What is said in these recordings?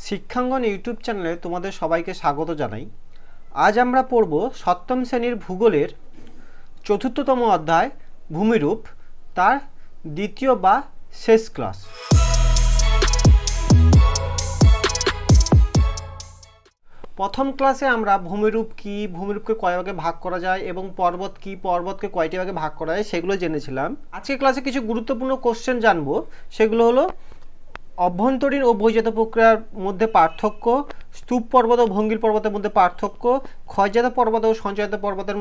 শিক্ষাঙ্গন YouTube চ্যানেলে তোমাদের সবাইকে স্বাগত জানাই। আজ আমরা পড়ব সপ্তম শ্রেণীর ভূগোলের চতুর্থতম অধ্যায় ভূমিরূপ, তার দ্বিতীয় বা শেষ ক্লাস। প্রথম ক্লাসে আমরা ভূমিরূপ কি, ভূমিরূপকে কয় ভাগে ভাগ করা যায় এবং পর্বত কি, পর্বতকে কয়টি ভাগে ভাগ করা যায় সেগুলো জেনেছিলাম। আজকের ক্লাসে কিছু গুরুত্বপূর্ণ কোশ্চেন জানবো। সেগুলো হলো অভ্যন্তরীণ ও বহির্জাত প্রক্রিয়ার মধ্যে পার্থক্য, স্তূপ পর্বত ও ভঙ্গিল পর্বতের মধ্যে পার্থক্য, ক্ষয়জাত পর্বত ও সঞ্চয়জাত পর্বতের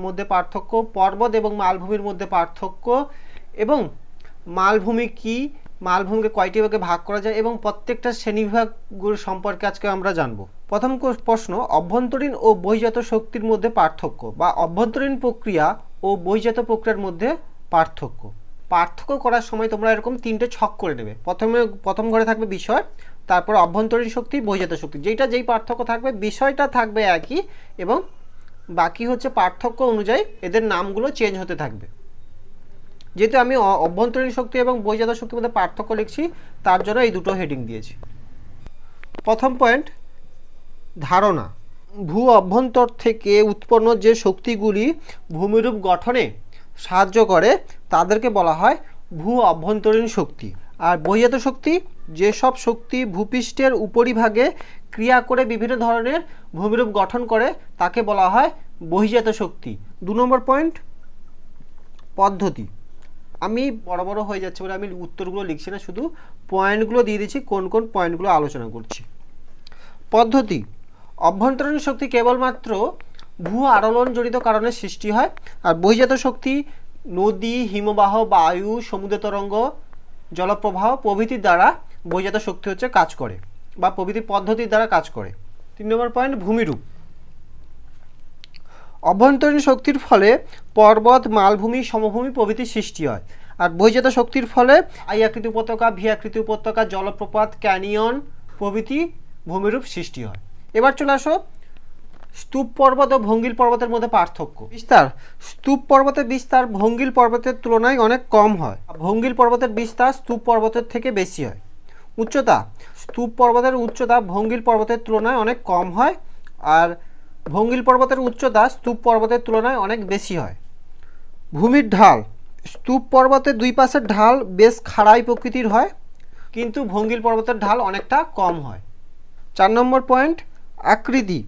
মধ্যে পার্থক্য, পর্বত এবং মালভূমির মধ্যে পার্থক্য, এবং মালভূমি কি, মালভূমিকে কয়টি ভাগে ভাগ করা যায় এবং প্রত্যেকটা শ্রেণীবিভাগগুলো সম্পর্কে আজকে আমরা জানবো। প্রথম প্রশ্ন, অভ্যন্তরীণ ও বহির্জাত শক্তির মধ্যে পার্থক্য বা অভ্যন্তরীণ প্রক্রিয়া ও বহির্জাত প্রক্রিয়ার মধ্যে পার্থক্য। পার্থক্য করার সময় তোমরা এরকম তিনটে ছক করে নেবে। প্রথম ঘরে থাকবে বিষয়, তারপর অভ্যন্তরীণ শক্তি, বহির্জাত শক্তি। যেই পার্থক্য থাকবে, বিষয়টা থাকবে একই এবং বাকি হচ্ছে পার্থক্য অনুযায়ী এদের নামগুলো চেঞ্জ হতে থাকবে। যেহেতু আমি অভ্যন্তরীণ শক্তি এবং বহির্জাত শক্তির মধ্যে পার্থক্য লিখছি, তার জন্য এই দুটো হেডিং দিয়েছি। প্রথম পয়েন্ট, ধারণা। ভূ অভ্যন্তর থেকে উৎপন্ন যে শক্তিগুলি ভূমিরূপ গঠনে সাহায্য করে তাদেরকে বলা হয় ভূ অভ্যন্তরীণ শক্তি। আর বহির্জাত শক্তি, যেসব শক্তি ভূপৃষ্ঠের উপরিভাগে ক্রিয়া করে বিভিন্ন ধরনের ভূমিরূপ গঠন করে তাকে বলা হয় বহির্জাত শক্তি। 2 নম্বর পয়েন্ট, পদ্ধতি। আমি বড় বড় হয়ে যাচ্ছে বলে আমি উত্তরগুলো লিখছি না, শুধু পয়েন্টগুলো দিয়ে দিচ্ছি, কোন কোন পয়েন্টগুলো আলোচনা করছি। পদ্ধতি, অভ্যন্তরীণ শক্তি কেবলমাত্র ভূ আলোড়ন জনিত কারণে সৃষ্টি হয়, আর বহির্জাত শক্তি নদী, হিমবাহ, বায়ু, সমুদ্র তরঙ্গ, জলপ্রবাহ প্রভৃতির দ্বারা বহির্জাত শক্তি হচ্ছে কাজ করে বা প্রভৃতি পদ্ধতির দ্বারা কাজ করে। 3 নম্বর পয়েন্ট, ভূমিরূপ। অভ্যন্তরীণ শক্তির ফলে পর্বত, মালভূমি, সমভূমি প্রভৃতির সৃষ্টি হয়, আর বহির্জাত শক্তির ফলে আই আকৃতি উপত্যকা, ভি আকৃতি উপত্যকা, জলপ্রপাত, ক্যানিয়ন প্রভৃতি ভূমিরূপ সৃষ্টি হয়। এবার চলে আসো স্তূপ পর্বত ও ভঙ্গিল পর্বতের মধ্যে পার্থক্য। বিস্তার, স্তূপ পর্বতের বিস্তার ভঙ্গিল পর্বতের তুলনায় অনেক কম হয়। ভঙ্গিল পর্বতের বিস্তার স্তূপ পর্বতের থেকে বেশি হয়। উচ্চতা, স্তূপ পর্বতের উচ্চতা ভঙ্গিল পর্বতের তুলনায় অনেক কম হয়, আর ভঙ্গিল পর্বতের উচ্চতা স্তূপ পর্বতের তুলনায় অনেক বেশি হয়। ভূমির ঢাল, স্তূপ পর্বতের দুই পাশের ঢাল বেশ খাড়াই প্রকৃতির হয়, কিন্তু ভঙ্গিল পর্বতের ঢাল অনেকটা কম হয়। 4 নম্বর পয়েন্ট, আকৃতি।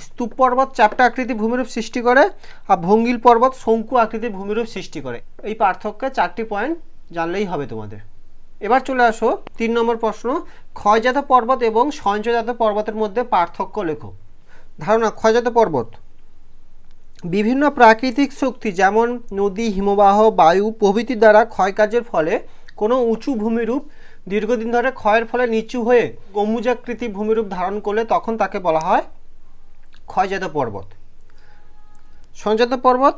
স্তূপ পর্বত চ্যাপ্টা আকৃতি ভূমিরূপ সৃষ্টি করে, আর ভঙ্গিল পর্বত শঙ্কু আকৃতির ভূমিরূপ সৃষ্টি করে। এই পার্থক্যে 4টি পয়েন্ট জানলেই হবে তোমাদের। এবার চলে আসো 3 নম্বর প্রশ্ন, ক্ষয়জাত পর্বত এবং সঞ্চয়জাত পর্বতের মধ্যে পার্থক্য লেখো। ধারণা, ক্ষয়জাত পর্বত বিভিন্ন প্রাকৃতিক শক্তি যেমন নদী, হিমবাহ, বায়ু প্রভৃতির দ্বারা ক্ষয়কার্যের ফলে কোনো উঁচু ভূমিরূপ দীর্ঘদিন ধরে ক্ষয়ের ফলে নিচু হয়ে গম্বুজাকৃতি ভূমিরূপ ধারণ করলে তখন তাকে বলা হয় ক্ষয়জাত পর্বত। সঞ্চয়জাত পর্বত,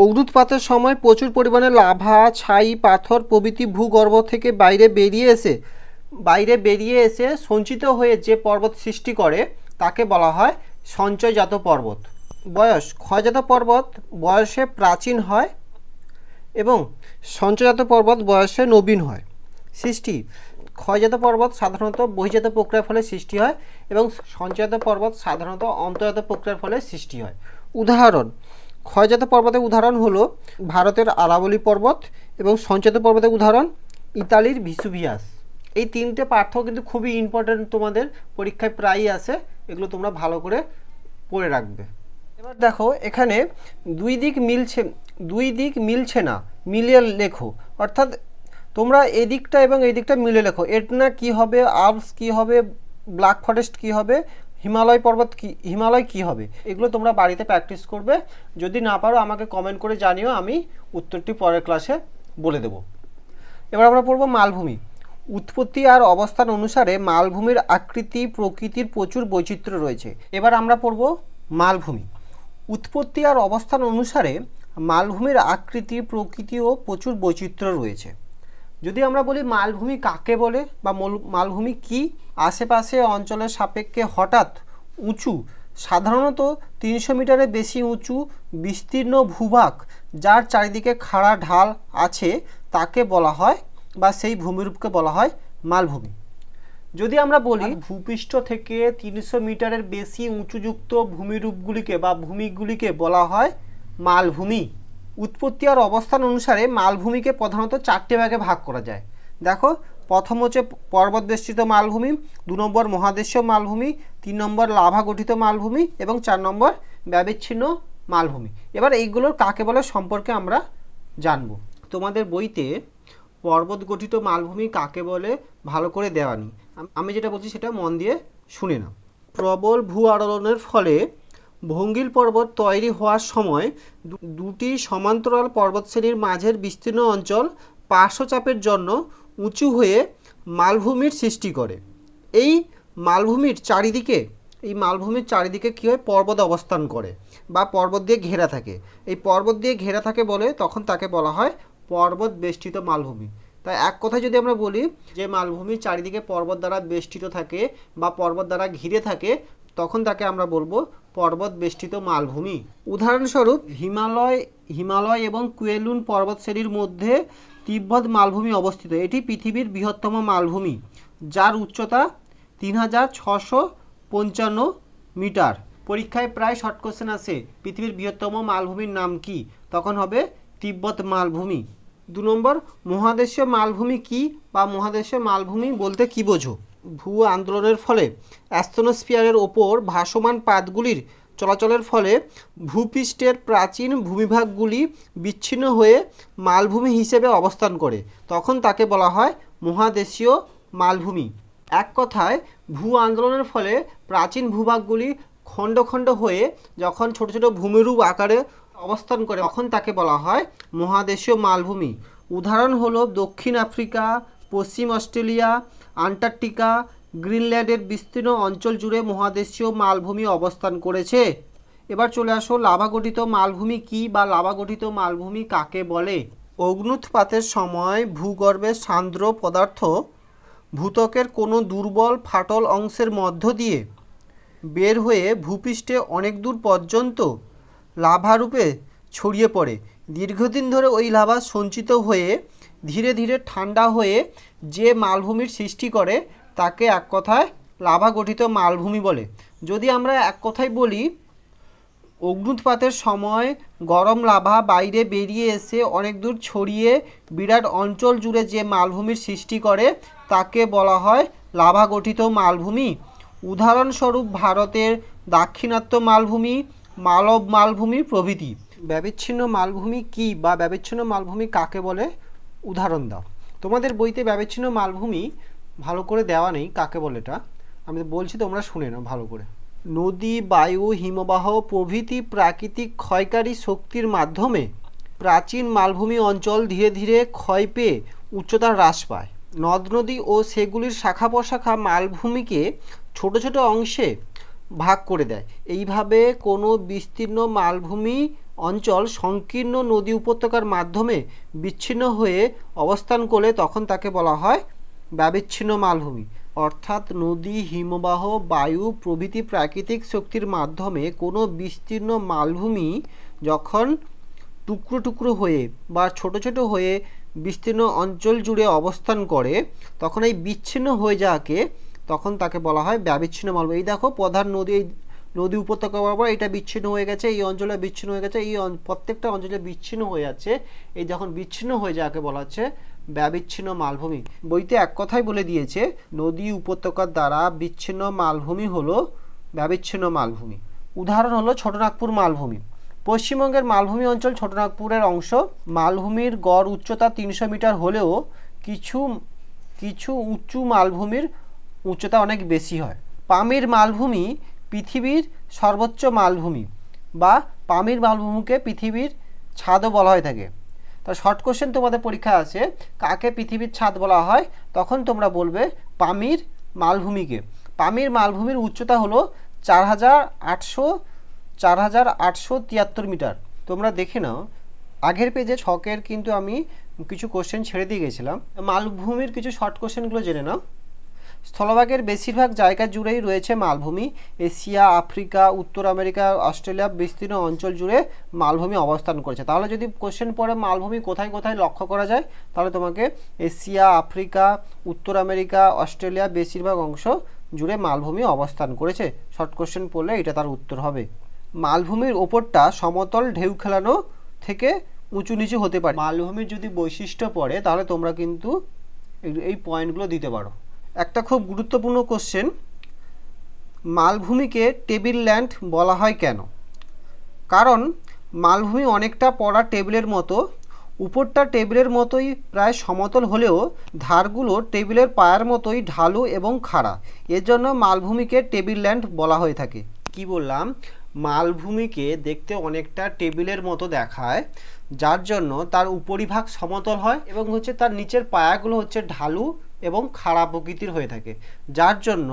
অগ্ন্যুৎপাতের সময় প্রচুর পরিমাণে লাভা, ছাই, পাথর প্রভৃতি ভূগর্ভ থেকে বাইরে বেরিয়ে এসে সঞ্চিত হয়ে যে পর্বত সৃষ্টি করে তাকে বলা হয় সঞ্চয়জাত পর্বত। বয়স, ক্ষয়জাত পর্বত বয়সে প্রাচীন হয় এবং সঞ্চয়জাত পর্বত বয়সে নবীন হয়। সৃষ্টি, ক্ষয়জাত পর্বত সাধারণত বহির্জাত প্রক্রিয়ার ফলে সৃষ্টি হয় এবং সঞ্চয়জাত পর্বত সাধারণত অন্তর্জাত প্রক্রিয়ার ফলে সৃষ্টি হয়। উদাহরণ, ক্ষয়জাত পর্বতের উদাহরণ হলো ভারতের আরাবলী পর্বত এবং সঞ্চয়জাত পর্বতের উদাহরণ ইতালির ভিসুভিয়াস। এই 3টে পার্থক্য কিন্তু খুবই ইম্পর্টেন্ট, তোমাদের পরীক্ষায় প্রায়ই আসে, এগুলো তোমরা ভালো করে পড়ে রাখবে। এবার দেখো, এখানে দুই দিক মিলছে না, মিলিয়ে লেখো। অর্থাৎ তোমরা এই দিকটা এবং এই দিকটা মিলে লেখো। এটনা কি হবে, আল্পস কি হবে, ব্ল্যাক ফরেস্ট কি হবে, হিমালয় কি হবে, এগুলো তোমরা বাড়িতে প্র্যাকটিস করবে। যদি না পারো আমাকে কমেন্ট করে জানিও, আমি উত্তরটি পরের ক্লাসে বলে দেব। এবার আমরা পড়ব মালভূমি। উৎপত্তি আর অবস্থান অনুসারে মালভূমির আকৃতি প্রকৃতির প্রচুর বৈচিত্র্য রয়েছে। এবার আমরা পড়ব মালভূমি। উৎপত্তি আর অবস্থান অনুসারে মালভূমির আকৃতি প্রকৃতি ও প্রচুর বৈচিত্র্য রয়েছে। যদি আমরা বলি মালভূমি কাকে বলে বা মালভূমি কি, আশেপাশে অঞ্চলের সাপেক্ষে হঠাৎ উঁচু, সাধারণত 300 মিটারের বেশি উঁচু বিস্তীর্ণ ভূভাগ যার চারিদিকে খাড়া ঢাল আছে তাকে বলা হয় বা সেই ভূমিরূপকে বলা হয় মালভূমি। যদি আমরা বলি ভূপৃষ্ঠ থেকে 300 মিটারের বেশি উঁচুযুক্ত ভূমিরূপগুলিকে বা ভূমিগুলিকে বলা হয় মালভূমি। উৎপত্তি আর অবস্থান অনুসারে মালভূমিকে প্রধানত 4টে ভাগে ভাগ করা যায়। দেখো, প্রথম হচ্ছে পর্বত বেষ্টিত মালভূমি, 2 নম্বর মহাদেশীয় মালভূমি, 3 নম্বর লাভা গঠিত মালভূমি এবং 4 নম্বর ব্যবিচ্ছিন্ন মালভূমি। এবার এইগুলোর কাকে বলে সম্পর্কে আমরা জানব। তোমাদের বইতে পর্বত গঠিত মালভূমি কাকে বলে ভালো করে দেওয়া নেই, আমি যেটা বলছি সেটা মন দিয়ে শুনে নাও। প্রবল ভূ আলোড়নের ফলে ভঙ্গিল পর্বত তৈরি হওয়ার সময় দুটি সমান্তরাল পর্বতশ্রেণীর মাঝের বিস্তীর্ণ অঞ্চল পার্শ্বচাপের জন্য উঁচু হয়ে মালভূমির সৃষ্টি করে। এই মালভূমির চারিদিকে কী হয়, পর্বত অবস্থান করে বা পর্বত দিয়ে ঘেরা থাকে। এই পর্বত দিয়ে ঘেরা থাকে বলে তখন তাকে বলা হয় পর্বত বেষ্টিত মালভূমি। তাই এক কথায় যদি আমরা বলি যে মালভূমি চারিদিকে পর্বত দ্বারা বেষ্টিত থাকে বা পর্বত দ্বারা ঘিরে থাকে, তখন তাকে আমরা বলবো পর্বত বেষ্টিত মালভূমি। উদাহরণস্বরূপ হিমালয় এবং কুয়েলুন পর্বত শ্রেণীর মধ্যে তিব্বত মালভূমি অবস্থিত। এটি পৃথিবীর বৃহত্তম মালভূমি, যার উচ্চতা 3655 মিটার। পরীক্ষায় প্রায় শর্ট কোশ্চেন আসে, পৃথিবীর বৃহত্তম মালভূমির নাম কি? তখন হবে তিব্বত মালভূমি। 2 নম্বর মহাদেশীয় মালভূমি কি বা মহাদেশীয় মালভূমি বলতে কি বোঝো? ভূ আন্দোলনের ফলে অ্যাস্তনোস্ফিয়ারের ওপর ভাসমান পাতগুলির চলাচলের ফলে ভূপৃষ্ঠের প্রাচীন ভূমিভাগগুলি বিচ্ছিন্ন হয়ে মালভূমি হিসেবে অবস্থান করে, তখন তাকে বলা হয় মহাদেশীয় মালভূমি। এক কথায় ভূ আন্দোলনের ফলে প্রাচীন ভূভাগগুলি খণ্ড খণ্ড হয়ে যখন ছোট ছোট ভূমিরূপ আকারে অবস্থান করে, তখন তাকে বলা হয় মহাদেশীয় মালভূমি। উদাহরণ হলো দক্ষিণ আফ্রিকা, পশ্চিম অস্ট্রেলিয়া, আন্টার্কটিকা, গ্রিনল্যান্ডের বিস্তীর্ণ অঞ্চল জুড়ে মহাদেশীয় মালভূমি অবস্থান করেছে। এবার চলে আসো, লাভা গঠিত মালভূমি কি বা লাভা গঠিত মালভূমি কাকে বলে? অগ্ন্যুৎপাতের সময় ভূগর্ভের সান্দ্র পদার্থ ভূত্বকের কোনো দুর্বল ফাটল অংশের মধ্য দিয়ে বের হয়ে ভূপৃষ্ঠে অনেক দূর পর্যন্ত লাভারূপে ছড়িয়ে পড়ে। দীর্ঘদিন ধরে ওই লাভা সঞ্চিত হয়ে ধীরে ধীরে ঠান্ডা হয়ে যে মালভূমির সৃষ্টি করে তাকে এক কথায় লাভা গঠিত মালভূমি বলে। যদি আমরা এক কথায় বলি, অগ্ন্যুৎপাতের সময় গরম লাভা বাইরে বেরিয়ে এসে অনেক দূর ছড়িয়ে বিরাট অঞ্চল জুড়ে যে মালভূমির সৃষ্টি করে তাকে বলা হয় লাভা গঠিত মালভূমি। উদাহরণস্বরূপ ভারতের দাক্ষিণাত্য মালভূমি, মালব মালভূমি প্রভৃতি। ব্যবিচ্ছিন্ন মালভূমি কি বা ব্যবিচ্ছিন্ন মালভূমি কাকে বলে উদাহরণ দাও। তোমাদের বইতে ব্যবিচ্ছিন্ন মালভূমি ভালো করে দেওয়া নেই, কাকে বলে এটা আমি বলছি, তোমরা শুনে নাও ভালো করে। নদী, বায়ু, হিমবাহ প্রভৃতি প্রাকৃতিক ক্ষয়কারী শক্তির মাধ্যমে প্রাচীন মালভূমি অঞ্চল ধীরে ধীরে ক্ষয় পেয়ে উচ্চতা হ্রাস পায়। নদ নদী ও সেগুলির শাখা প্রশাখা মালভূমিকে ছোট ছোট অংশে ভাগ করে দেয়। এইভাবে কোনো বিস্তীর্ণ মালভূমি অঞ্চল সংকীর্ণ নদী উপত্যকার মাধ্যমে বিচ্ছিন্ন হয়ে অবস্থান করলে তখন তাকে বলা হয় ব্যবিচ্ছিন্ন মালভূমি। অর্থাৎ নদী, হিমবাহ, বায়ু প্রভৃতি প্রাকৃতিক শক্তির মাধ্যমে কোনো বিস্তীর্ণ মালভূমি যখন টুকরো টুকরো হয়ে বা ছোট ছোট হয়ে বিস্তীর্ণ অঞ্চল জুড়ে অবস্থান করে, তখন এই বিচ্ছিন্ন হয়ে যাওয়াকে তখন তাকে বলা হয় ব্যবিচ্ছিন্ন মালভূমি। এই দেখো, প্রধান নদী উপত্যকা বরাবর এটা বিচ্ছিন্ন হয়ে গেছে, এই অঞ্চলে বিচ্ছিন্ন হয়ে গেছে, এই প্রত্যেকটা অঞ্চলে বিচ্ছিন্ন হয়ে যাচ্ছে। এই যখন বিচ্ছিন্ন হয়ে যাওয়াকে বলা হচ্ছে ব্যবিচ্ছিন্ন মালভূমি। বইতে এক কথাই বলে দিয়েছে, নদী উপত্যকার দ্বারা বিচ্ছিন্ন মালভূমি হলো ব্যবিচ্ছিন্ন মালভূমি। উদাহরণ হলো ছোটনাগপুর মালভূমি। পশ্চিমবঙ্গের মালভূমি অঞ্চল ছোটনাগপুরের অংশ। মালভূমির গড় উচ্চতা 300 মিটার হলেও কিছু উঁচু মালভূমির উচ্চতা অনেক বেশি হয়। পামির মালভূমি পৃথিবীর সর্বোচ্চ মালভূমি বা পামির মালভূমিকে পৃথিবীর ছাদও বলা হয়ে থাকে। তা শর্ট কোশ্চেন তোমাদের পরীক্ষায় আছে, কাকে পৃথিবীর ছাদ বলা হয়? তখন তোমরা বলবে পামির মালভূমিকে। পামির মালভূমির উচ্চতা হলো 4873 মিটার। তোমরা দেখে নাও, আগের পেজে ছকের কিন্তু আমি কিছু কোশ্চেন ছেড়ে দিয়ে গেছিলাম। মালভূমির কিছু শর্ট কোশ্চেনগুলো জেনে নাও। স্থলভাগের বেশিরভাগ জায়গা জুড়েই রয়েছে মালভূমি। এশিয়া, আফ্রিকা, উত্তর আমেরিকা, অস্ট্রেলিয়া বিস্তীর্ণ অঞ্চল জুড়ে মালভূমি অবস্থান করেছে। তাহলে যদি কোশ্চেন পড়ে মালভূমি কোথায় কোথায় লক্ষ্য করা যায়, তাহলে তোমাকে এশিয়া, আফ্রিকা, উত্তর আমেরিকা, অস্ট্রেলিয়া বেশিরভাগ অংশ জুড়ে মালভূমি অবস্থান করেছে। শর্ট কোশ্চেন পড়লে এটা তার উত্তর হবে। মালভূমির ওপরটা সমতল ঢেউ খেলানো থেকে উঁচু নিচু হতে পারে। মালভূমির যদি বৈশিষ্ট্য পড়ে তাহলে তোমরা কিন্তু এই পয়েন্টগুলো দিতে পারো। একটা খুব গুরুত্বপূর্ণ কোশ্চেন, মালভূমিকে টেবিল ল্যান্ড বলা হয় কেন? কারণ মালভূমি অনেকটা পড়া টেবিলের মতো, উপরটা টেবিলের মতোই প্রায় সমতল হলেও ধারগুলো টেবিলের পায়ের মতোই ঢালু এবং খাড়া। এর জন্য মালভূমিকে টেবিল ল্যান্ড বলা হয়ে থাকে। কি বললাম? মালভূমিকে দেখতে অনেকটা টেবিলের মতো দেখায়, যার জন্য তার উপরিভাগ সমতল হয় এবং হচ্ছে তার নিচের পায়াগুলো হচ্ছে ঢালু এবং খাড়া প্রকৃতির হয়ে থাকে, যার জন্য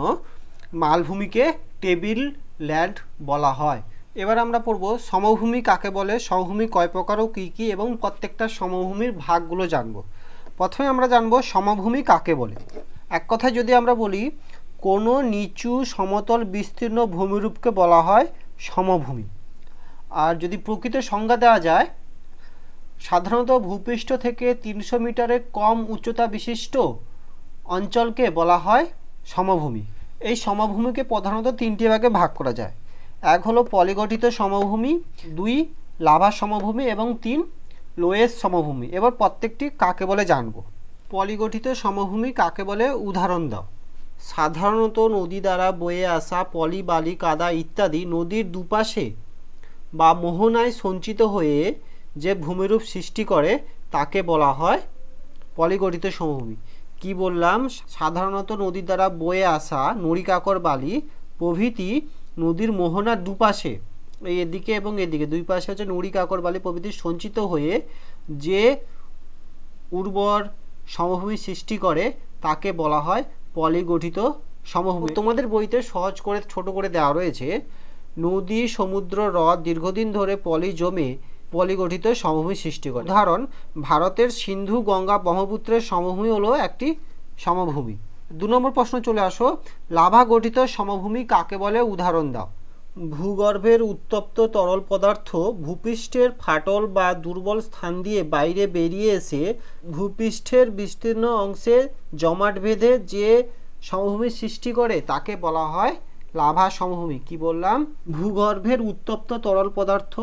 মালভূমিকে টেবিল ল্যান্ড বলা হয়। এবার আমরা পড়ব সমভূমি কাকে বলে, সমভূমি কয় প্রকার ও কী কী, এবং প্রত্যেকটা সমভূমির ভাগগুলো জানব। প্রথমে আমরা জানব সমভূমি কাকে বলে। এক কথায় যদি আমরা বলি, কোনো নিচু সমতল বিস্তীর্ণ ভূমিরূপকে বলা হয় সমভূমি। আর যদি প্রকৃত সংজ্ঞা দেওয়া যায়, সাধারণত ভূপৃষ্ঠ থেকে 300 মিটারের কম উচ্চতা বিশিষ্ট অঞ্চলকে বলা হয় সমভূমি। এই সমভূমিকে প্রধানত 3টি ভাগে ভাগ করা যায়। এক হলো পলিগঠিত সমভূমি, 2 লাভা সমভূমি এবং 3 লোয়েস সমভূমি। এবার প্রত্যেকটি কাকে বলে জানব। পলিগঠিত সমভূমি কাকে বলে উদাহরণ দাও। সাধারণত নদী দ্বারা বয়ে আসা পলি, বালি, কাদা ইত্যাদি নদীর দুপাশে বা মোহনায় সঞ্চিত হয়ে যে ভূমিরূপ সৃষ্টি করে তাকে বলা হয় পলিগঠিত সমভূমি। কি বললাম? সাধারণত নদীর দ্বারা বয়ে আসা নুড়ি কাকর বালি প্রভৃতি নদীর মোহনার দুপাশে, এই এদিকে এবং এদিকে দুই পাশে হচ্ছে নুড়ি কাকর বালি প্রভৃতি সঞ্চিত হয়ে যে উর্বর সমভূমি সৃষ্টি করে তাকে বলা হয় পলিগঠিত সমভূমি। তোমাদের বইতে সহজ করে ছোট করে দেওয়া রয়েছে, নদী, সমুদ্র, হ্রদ দীর্ঘদিন ধরে পলি জমে পলিগঠিত সমভূমি সৃষ্টি করে। উদাহরণ, ভারতের সিন্ধু, গঙ্গা, ব্রহ্মপুত্রের সমভূমি হলো একটি সমভূমি। 2 নম্বর প্রশ্ন চলে আসো, লাভা গঠিত সমভূমি কাকে বলে উদাহরণ দাও। ভূগর্ভের উত্তপ্ত তরল পদার্থ ভূপৃষ্ঠের ফাটল বা দুর্বল স্থান দিয়ে বাইরে বেরিয়ে এসে ভূপৃষ্ঠের বিস্তীর্ণ অংশে জমাট বেঁধে যে সমভূমি সৃষ্টি করে তাকে বলা হয় লাভা সমভূমি। কি বললাম? ভূগর্ভের উত্তপ্ত তরল পদার্থ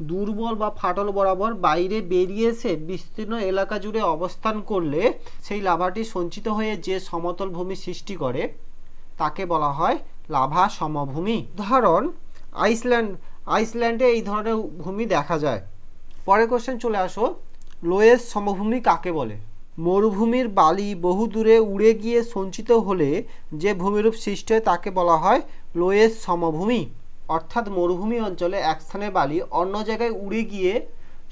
দুর্বল বা ফাটল বরাবর বাইরে বেরিয়ে এসে বিস্তীর্ণ এলাকা জুড়ে অবস্থান করলে সেই লাভাটি সঞ্চিত হয়ে যে সমতল ভূমি সৃষ্টি করে তাকে বলা হয় লাভা সমভূমি। উদাহরণ, আইসল্যান্ডে এই ধরনের ভূমি দেখা যায়। পরের কোশ্চেন চলে আসো, লোয়েস সমভূমি কাকে বলে। মরুভূমির বালি বহু দূরে উড়ে গিয়ে সঞ্চিত হলে যে ভূমিরূপ সৃষ্টি হয় তাকে বলা হয় লোয়েস সমভূমি। অর্থাৎ মরুভূমি অঞ্চলে এক স্থানের বালি অন্য জায়গায় উড়ে গিয়ে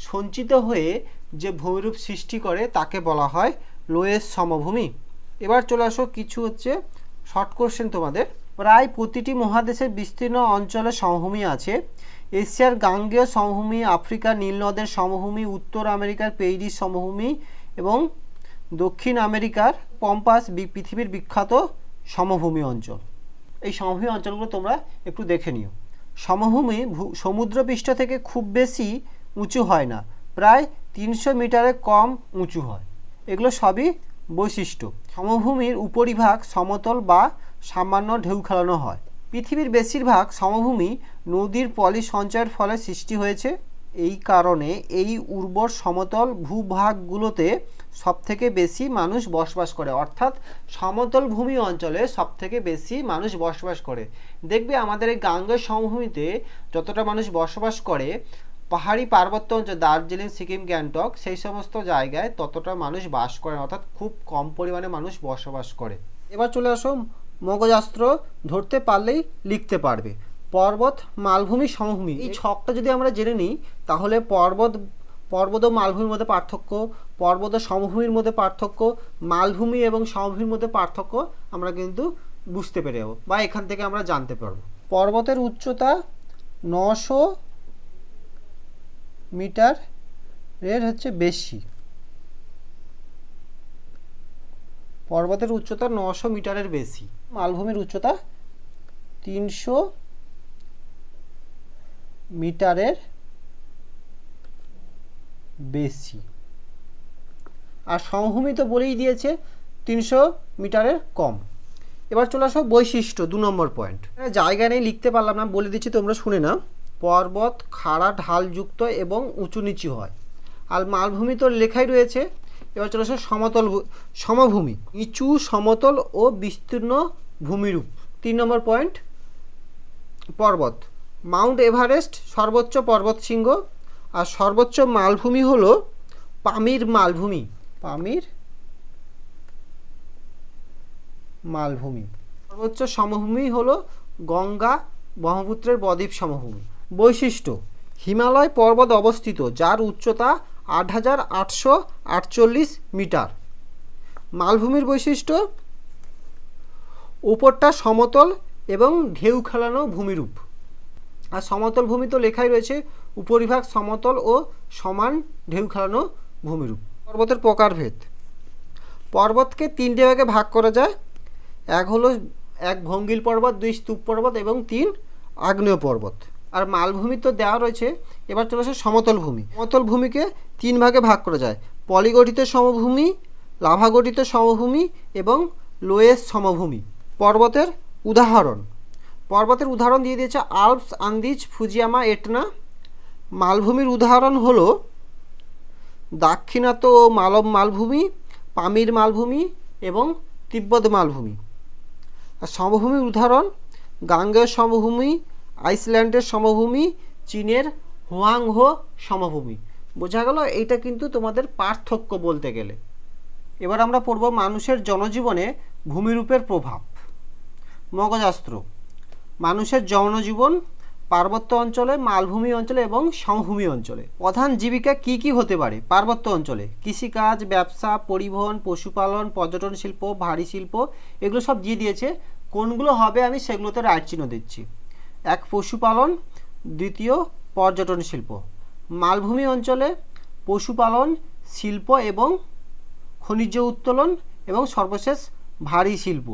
সঞ্চিত হয়ে যে ভূমিরূপ সৃষ্টি করে তাকে বলা হয় লোয়েস সমভূমি। এবার চলে আসো কিছু হচ্ছে শর্ট কোশ্চেন তোমাদের। প্রায় প্রতিটি মহাদেশের বিস্তীর্ণ অঞ্চলে সমভূমি আছে। এশিয়ার গাঙ্গেয় সমভূমি, আফ্রিকার নীলনদের সমভূমি, উত্তর আমেরিকার পেইরিস সমভূমি এবং দক্ষিণ আমেরিকার পম্পাস পৃথিবীর বিখ্যাত সমভূমি অঞ্চল। এই সমভূমি অঞ্চলগুলো তোমরা একটু দেখে নিও। সমভূমি সমুদ্রপৃষ্ঠ থেকে খুব বেশি উঁচু হয় না, প্রায় 300 মিটারের কম উঁচু হয়। এগুলো সবই বৈশিষ্ট্য। সমভূমির উপরিভাগ সমতল বা সামান্য ঢেউ খেলানো হয়। পৃথিবীর বেশিরভাগ সমভূমি নদীর পলি সঞ্চয়ের ফলে সৃষ্টি হয়েছে। এই কারণে এই উর্বর সমতল ভূভাগগুলোতে সবথেকে বেশি মানুষ বসবাস করে। অর্থাৎ সমতল ভূমি অঞ্চলে সবথেকে বেশি মানুষ বসবাস করে। দেখবে আমাদের এই গাঙ্গেয় সমভূমিতে যতটা মানুষ বসবাস করে, পাহাড়ি পার্বত্য অঞ্চল দার্জিলিং, সিকিম, গ্যাংটক সেই সমস্ত জায়গায় ততটা মানুষ বাস করে না, অর্থাৎ খুব কম পরিমাণে মানুষ বসবাস করে। এবার চলে আসো, মগজাস্ত্র ধরতে পারলেই লিখতে পারবে। পর্বত, মালভূমি, সমভূমি, এই ছকটা যদি আমরা জেনে নিই তাহলে পর্বত ও মালভূমির মধ্যে পার্থক্য, পর্বত ও সমভূমির মধ্যে পার্থক্য, মালভূমি এবং সমভূমির মধ্যে পার্থক্য আমরা কিন্তু বুঝতে পেরে যাবো বা এখান থেকে আমরা জানতে পারবো। পর্বতের উচ্চতা 900 মিটারের হচ্ছে বেশি। পর্বতের উচ্চতা 900 মিটারের বেশি, মালভূমির উচ্চতা 300 মিটারের বেশি। আর সমভূমি তো বলেই দিয়েছে 300 মিটারের কম। এবার চলে আসো বৈশিষ্ট্য, 2 নম্বর পয়েন্ট। জায়গা নেই লিখতে পারলাম না, বলে দিচ্ছি তোমরা শুনে নাও। পর্বত খাড়া ঢালযুক্ত এবং উঁচু নিচু হয়। আর মালভূমি তো লেখাই রয়েছে। এবার চলে আসো সমভূমি, নিচু সমতল ও বিস্তীর্ণ ভূমিরূপ। 3 নম্বর পয়েন্ট পর্বত, মাউন্ট এভারেস্ট সর্বোচ্চ পর্বত শৃঙ্গ। আর সর্বোচ্চ মালভূমি হলো পামির মালভূমি, পামির মালভূমি। সর্বোচ্চ সমভূমি হলো গঙ্গা ব্রহ্মপুত্রের বদ্বীপ সমভূমি। বৈশিষ্ট্য, হিমালয় পর্বত অবস্থিত যার উচ্চতা 8848 মিটার। মালভূমির বৈশিষ্ট্য, উপরটা সমতল এবং ঢেউ খেলানো ভূমিরূপ। আর সমতল ভূমি তো লেখাই রয়েছে, উপরিভাগ সমতল ও সমান ঢেউ খেলানো ভূমিরূপ। পর্বতের প্রকারভেদ, পর্বতকে 3টে ভাগে ভাগ করা যায়। এক হলো 1 ভঙ্গিল পর্বত, 2 স্তূপ পর্বত এবং 3 আগ্নেয় পর্বত। আর মালভূমি তো দেওয়া রয়েছে। এবার চলে আসে সমতল ভূমি। সমতল ভূমিকে 3 ভাগে ভাগ করা যায়, পলিগঠিত সমভূমি, লাভাগঠিত সমভূমি এবং লোয়েস সমভূমি। পর্বতের উদাহরণ, পর্বতের উদাহরণ দিয়ে দিয়েছে আল্পস, আন্দিজ, ফুজিয়ামা, এটনা। মালভূমির উদাহরণ হলো দাক্ষিণাত্য ও মালব মালভূমি, পামির মালভূমি এবং তিব্বত মালভূমি। আর সমভূমির উদাহরণ গাঙ্গেয় সমভূমি, আইসল্যান্ডের সমভূমি, চীনের হুয়াংহো সমভূমি। বোঝা গেল? এইটা কিন্তু তোমাদের পার্থক্য বলতে গেলে। এবার আমরা পড়ব মানুষের জনজীবনে ভূমিরূপের প্রভাব। মগজাস্ত্র, মানুষের জনজীবন পার্বত্য অঞ্চলে, মালভূমি অঞ্চলে এবং সমভূমি অঞ্চলে। প্রধান জীবিকা কি কি হতে পারে? পার্বত্য অঞ্চলে কৃষিকাজ, ব্যবসা, পরিবহন, পশুপালন, পর্যটন শিল্প, ভারী শিল্প, এগুলো সব দিয়ে দিয়েছে। কোনগুলো হবে আমি সেগুলোতে রাইট চিহ্ন দিচ্ছি। 1 পশুপালন, 2 পর্যটন শিল্প। মালভূমি অঞ্চলে পশুপালন, শিল্প এবং খনিজ উত্তোলন এবং সর্বশেষ ভারী শিল্প,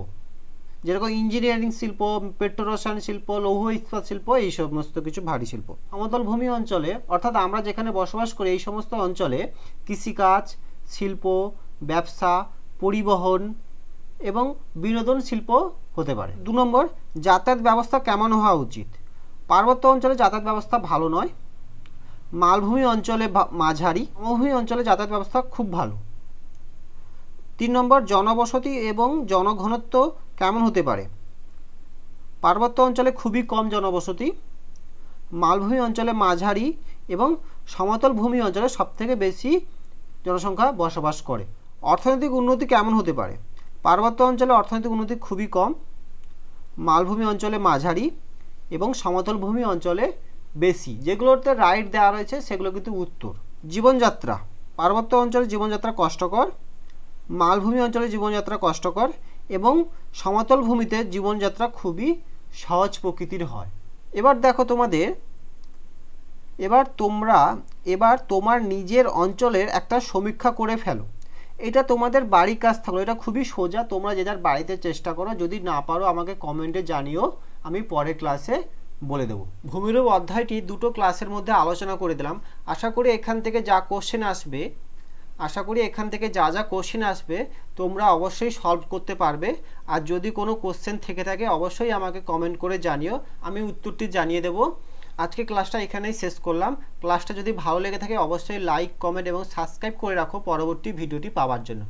যেরকম ইঞ্জিনিয়ারিং শিল্প, পেট্রোরসায়ন শিল্প, লৌহ ইস্পাত শিল্প, এই সমস্ত কিছু ভারী শিল্প। সমতল ভূমি অঞ্চলে অর্থাৎ আমরা যেখানে বসবাস করি এই সমস্ত অঞ্চলে কৃষিকাজ, শিল্প, ব্যবসা, পরিবহন এবং বিনোদন শিল্প হতে পারে। 2 নম্বর যাতায়াত ব্যবস্থা কেমন হওয়া উচিত? পার্বত্য অঞ্চলে যাতায়াত ব্যবস্থা ভালো নয়, মালভূমি অঞ্চলে মাঝারি, সমভূমি অঞ্চলে যাতায়াত ব্যবস্থা খুব ভালো। 3 নম্বর জনবসতি এবং জনঘনত্ব কেমন হতে পারে? পার্বত্য অঞ্চলে খুবই কম জনবসতি, মালভূমি অঞ্চলে মাঝারি এবং সমতল ভূমি অঞ্চলে সবথেকে বেশি জনসংখ্যা বসবাস করে। অর্থনৈতিক উন্নতি কেমন হতে পারে? পার্বত্য অঞ্চলে অর্থনৈতিক উন্নতি খুবই কম, মালভূমি অঞ্চলে মাঝারি এবং সমতল ভূমি অঞ্চলে বেশি। যেগুলোতে রাইট দেওয়া রয়েছে সেগুলো কিন্তু উত্তর। জীবনযাত্রা, পার্বত্য অঞ্চলে জীবনযাত্রা কষ্টকর, মালভূমি অঞ্চলে জীবনযাত্রা কষ্টকর এবং সমতল ভূমিতে জীবনযাত্রা খুবই সহজ প্রকৃতির হয়। এবার দেখো তোমাদের, এবার তোমার নিজের অঞ্চলের একটা সমীক্ষা করে ফেলো। এটা তোমাদের বাড়ির কাজ থাকলো, এটা খুবই সোজা, তোমরা যে যার বাড়িতে চেষ্টা করো। যদি না পারো আমাকে কমেন্টে জানিও, আমি পরের ক্লাসে বলে দেবো। ভূমিরূপ অধ্যায়টি 2টো ক্লাসের মধ্যে আলোচনা করে দিলাম। আশা করি এখান থেকে যা কোশ্চেন আসবে তোমরা অবশ্যই সলভ করতে পারবে। আর যদি কোনো কোশ্চেন থেকে থাকে অবশ্যই আমাকে কমেন্ট করে জানিও, আমি উত্তরটি জানিয়ে দেবো। আজকে ক্লাসটা এখানেই শেষ করলাম। ক্লাসটা যদি ভালো লেগে থাকে অবশ্যই লাইক, কমেন্ট এবং সাবস্ক্রাইব করে রাখো পরবর্তী ভিডিওটি পাওয়ার জন্য।